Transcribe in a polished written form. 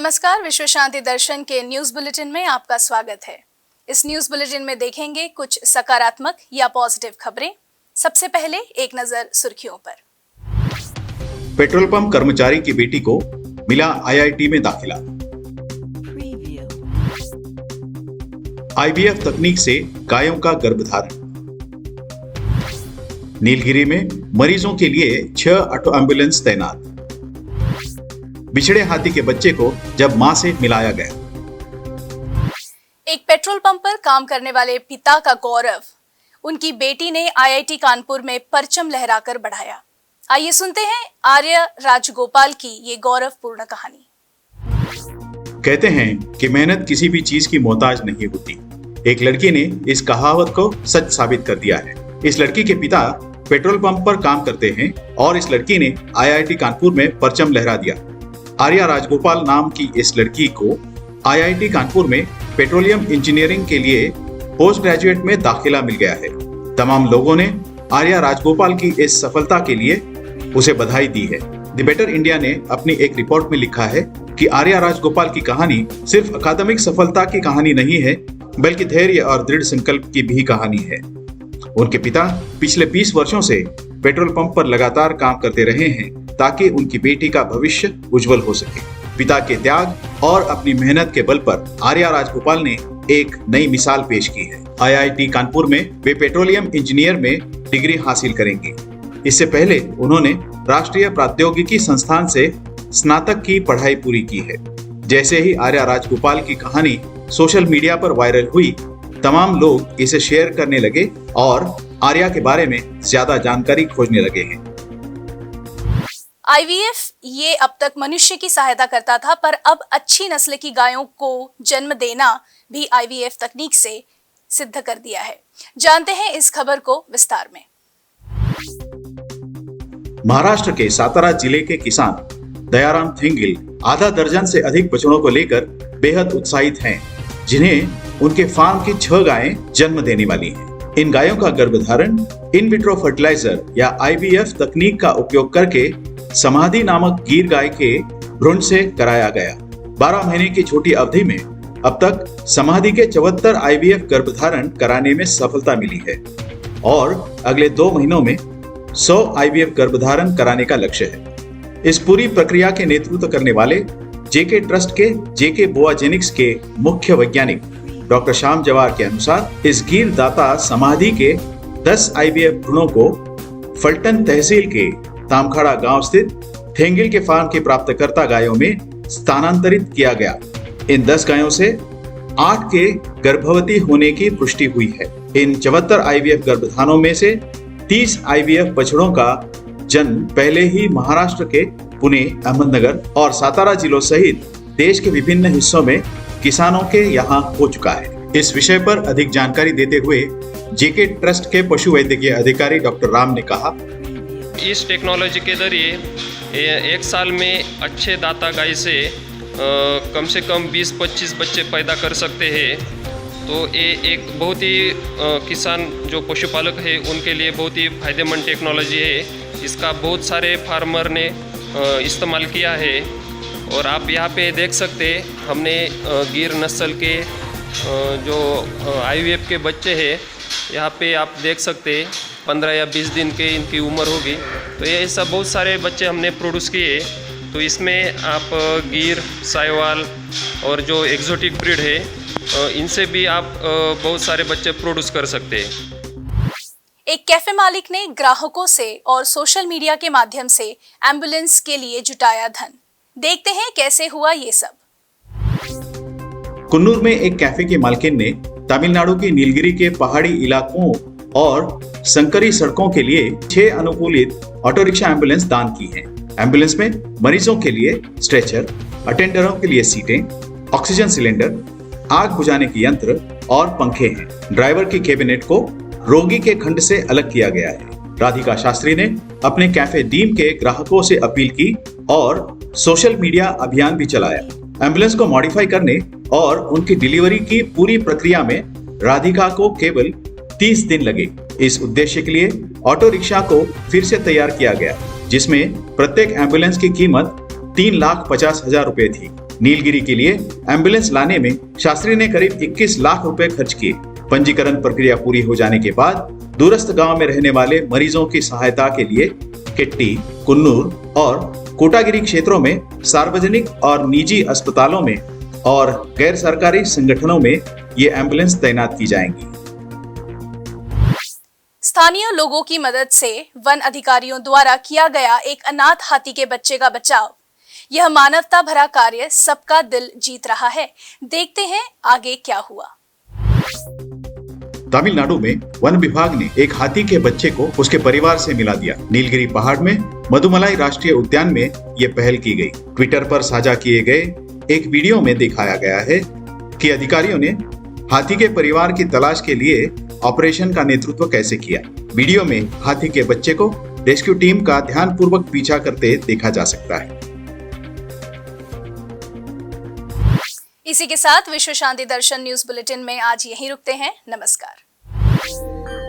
नमस्कार, विश्व शांति दर्शन के न्यूज बुलेटिन में आपका स्वागत है। इस न्यूज बुलेटिन में देखेंगे कुछ सकारात्मक या पॉजिटिव खबरें। सबसे पहले एक नजर सुर्खियों पर। पेट्रोल पंप कर्मचारी की बेटी को मिला आईआईटी में दाखिला। आईवीएफ तकनीक से गायों का गर्भधारण। नीलगिरी में मरीजों के लिए 6 ऑटो एम्बुलेंस तैनात। बिछड़े हाथी के बच्चे को जब मां से मिलाया गया। एक पेट्रोल पंप पर काम करने वाले पिता का गौरव उनकी बेटी ने आईआईटी कानपुर में परचम लहराकर बढ़ाया। आइए सुनते हैं आर्य राजगोपाल की ये गौरवपूर्ण कहानी। कहते हैं कि मेहनत किसी भी चीज की मोहताज नहीं होती। एक लड़की ने इस कहावत को सच साबित कर दिया है। इस लड़की के पिता पेट्रोल पंप पर काम करते हैं और इस लड़की ने आईआईटी कानपुर में परचम लहरा दिया। आर्या राजगोपाल नाम की इस लड़की को आईआईटी कानपुर में पेट्रोलियम इंजीनियरिंग के लिए पोस्ट ग्रेजुएट में दाखिला मिल गया है। तमाम लोगों ने आर्या राजगोपाल की इस सफलता के लिए उसे बधाई दी है। द बेटर इंडिया ने अपनी एक रिपोर्ट में लिखा है कि आर्या राजगोपाल की कहानी सिर्फ अकादमिक सफलता की कहानी नहीं है, बल्कि धैर्य और दृढ़ संकल्प की भी कहानी है। उनके पिता पिछले 20 वर्षों से पेट्रोल पंप पर लगातार काम करते रहे हैं ताकि उनकी बेटी का भविष्य उज्जवल हो सके। पिता के त्याग और अपनी मेहनत के बल पर आर्या राजगोपाल ने एक नई मिसाल पेश की है। आईआईटी कानपुर में वे पेट्रोलियम इंजीनियर में डिग्री हासिल करेंगी। इससे पहले उन्होंने राष्ट्रीय प्रौद्योगिकी संस्थान से स्नातक की पढ़ाई पूरी की है। जैसे ही आर्या राजगोपाल की कहानी सोशल मीडिया पर वायरल हुई, तमाम लोग इसे शेयर करने लगे और आर्या के बारे में ज्यादा जानकारी खोजने लगे हैं। आईवीएफ ये अब तक मनुष्य की सहायता करता था, पर अब अच्छी नस्ल की गायों को जन्म देना भी आईवीएफ तकनीक से सिद्ध कर दिया है। जानते हैं इस खबर को विस्तार में। महाराष्ट्र के सातारा जिले के किसान दयाराम थेंगिल आधा दर्जन से अधिक बछड़ों को लेकर बेहद उत्साहित हैं, जिन्हें उनके फार्म की 6 गायें जन्म देने वाली हैं। इन गायों का गर्भधारण इन विट्रो फर्टिलाइजर या आईवीएफ तकनीक का उपयोग करके समाधि नामक गीर गाय के भ्रूण से कराया गया। 12 महीने की छोटी अवधि में अब तक समाधि के 74 आईवीएफ गर्भधारण कराने में सफलता मिली है और अगले 2 महीनों में 100 आईवीएफ गर्भधारण कराने का लक्ष्य है। इस पूरी प्रक्रिया के नेतृत्व करने वाले जेके ट्रस्ट के जेके बोआजेनिक्स के मुख्य वैज्ञानिक डॉक्टर श्याम जवार के अनुसार इस गिर दाता समाधि के 10 आईवीएफ भ्रूणों को फलटन तहसील के तामखाड़ा गांव स्थित थेंगिल के फार्म की प्राप्तकर्ता गायों में स्थानांतरित किया गया। इन 10 गायों से 8 के गर्भवती होने की पुष्टि हुई है। इन 74 आईवीएफ गर्भधानों में से 30 आईवीएफ बछड़ों का जन्म पहले ही महाराष्ट्र के पुणे, अहमदनगर और सातारा जिलों सहित देश के विभिन्न हिस्सों में किसानों के यहाँ हो चुका है। इस विषय पर अधिक जानकारी देते हुए जेके ट्रस्ट के पशु वैद्यकीय अधिकारी डॉक्टर राम ने कहा, इस टेक्नोलॉजी के जरिए 1 साल में अच्छे दाता गाय से कम से कम 20-25 बच्चे पैदा कर सकते हैं। तो ये एक बहुत ही किसान जो पशुपालक है उनके लिए बहुत ही फायदेमंद टेक्नोलॉजी है। इसका बहुत सारे फार्मर ने इस्तेमाल किया है और आप यहाँ पे देख सकते हैं हमने गिर नस्ल के जो आईवीएफ के बच्चे हैं यहाँ पे आप देख सकते हैं 15 या 20 दिन के इनकी उम्र होगी। तो ये ऐसा बहुत सारे बच्चे हमने प्रोड्यूस किए। तो इसमें आप गिर, साहिवाल और जो एक्जोटिक ब्रीड है इनसे भी आप बहुत सारे बच्चे प्रोड्यूस कर सकते हैं। एक कैफे मालिक ने ग्राहकों से और सोशल मीडिया के माध्यम से एम्बुलेंस के लिए जुटाया धन। देखते हैं कैसे हुआ ये सब। कुन्नूर में एक कैफे के मालकिन ने तमिलनाडु की नीलगिरी के पहाड़ी इलाकों और संकरी सड़कों के लिए 6 अनुकूलित ऑटो रिक्शा एम्बुलेंस दान की हैं। एम्बुलेंस में मरीजों के लिए स्ट्रेचर, अटेंडरों के लिए सीटें, ऑक्सीजन सिलेंडर, आग बुझाने के यंत्र और पंखे हैं। ड्राइवर की कैबिनेट को रोगी के खंड से अलग किया गया है। राधिका शास्त्री ने अपने कैफे डीम के ग्राहकों से अपील की और सोशल मीडिया अभियान भी चलाया। एम्बुलेंस को मॉडिफाई करने और उनकी डिलीवरी की पूरी प्रक्रिया में राधिका को केवल 30 दिन लगे। इस उद्देश्य के लिए ऑटो रिक्शा को फिर से तैयार किया गया, जिसमें प्रत्येक एम्बुलेंस की कीमत 3,50,000 रुपए थी। नीलगिरी के लिए एम्बुलेंस लाने में शास्त्री ने करीब 21 लाख रुपए खर्च किए। पंजीकरण प्रक्रिया पूरी हो जाने के बाद दूरस्थ गांव में रहने वाले मरीजों की सहायता के लिए केट्टी, कुन्नूर और कोटागिरी क्षेत्रों में सार्वजनिक और निजी अस्पतालों में और गैर सरकारी संगठनों में ये एम्बुलेंस तैनात की जाएंगी। स्थानीय लोगों की मदद से वन अधिकारियों द्वारा किया गया एक अनाथ हाथी के बच्चे का बचाव। यह मानवता भरा कार्य सबका दिल जीत रहा है। देखते हैं आगे क्या हुआ। तमिलनाडु में वन विभाग ने एक हाथी के बच्चे को उसके परिवार से मिला दिया। नीलगिरी पहाड़ में मधुमलाई राष्ट्रीय उद्यान में ये पहल की गई। ट्विटर पर साझा किए गए एक वीडियो में दिखाया गया है कि अधिकारियों ने हाथी के परिवार की तलाश के लिए ऑपरेशन का नेतृत्व कैसे किया। वीडियो में हाथी के बच्चे को रेस्क्यू टीम का ध्यानपूर्वक पीछा करते देखा जा सकता है। इसी के साथ विश्व शांति दर्शन न्यूज बुलेटिन में आज यहीं रुकते हैं। नमस्कार।